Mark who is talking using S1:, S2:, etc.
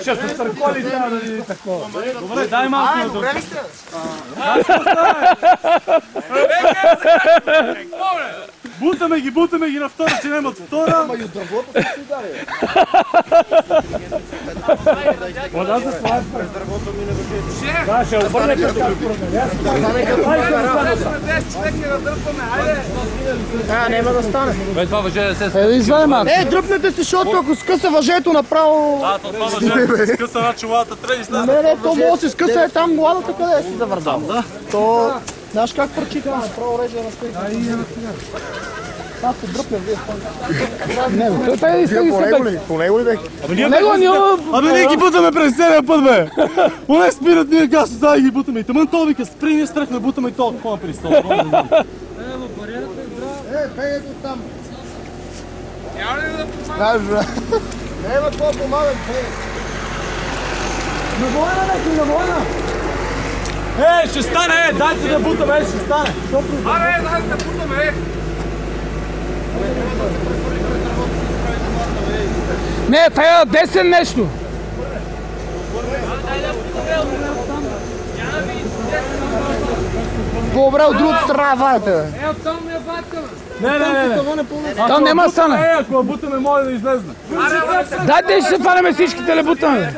S1: Ще се стърколи трябва да види такова. Добре, дай малко на
S2: Добре ли сте?
S1: Бутаме ги на втора, че нямат втора.
S2: Ама и от дървото се си удари.
S1: Вода за това е през дървото ми не въжи. Да, ще обърне като го
S2: Няма да стане.
S3: Бе, това въже да се
S2: Да извадим малко. Дръпнете се, защото ако скъса въжето направо...
S1: това въже скъса на чулата, трябва да излезе.
S2: Не, то може да се скъса е там гладата, къде си завързал. То... Знаеш как прочита? Направо реже на стойка. Аз се дръпнем, вие
S1: Не, той е
S2: по него ли бе?
S1: Абе, ние ги бутаме през целия път, бе! Поне спират ние газ, сега ги бутаме. И тъмън той вика, спри, ние страхме, бутаме и то, какво на пристал.
S2: Бегай го там. Няма ли да помагам? Няма какво помагам, бе. На война, на война!
S1: Ще стане, дайте да бутаме, ще стане.
S2: Аре, дайте да бутаме, Не, тая десен нещо. Добре, от другата страна вадете, бе.
S1: Оттам ми я баткаме. Не.
S2: Там нема стане.
S1: Ако бутаме, може да излезне.
S2: Дайте ще се фанеме всичките, ли бутаме.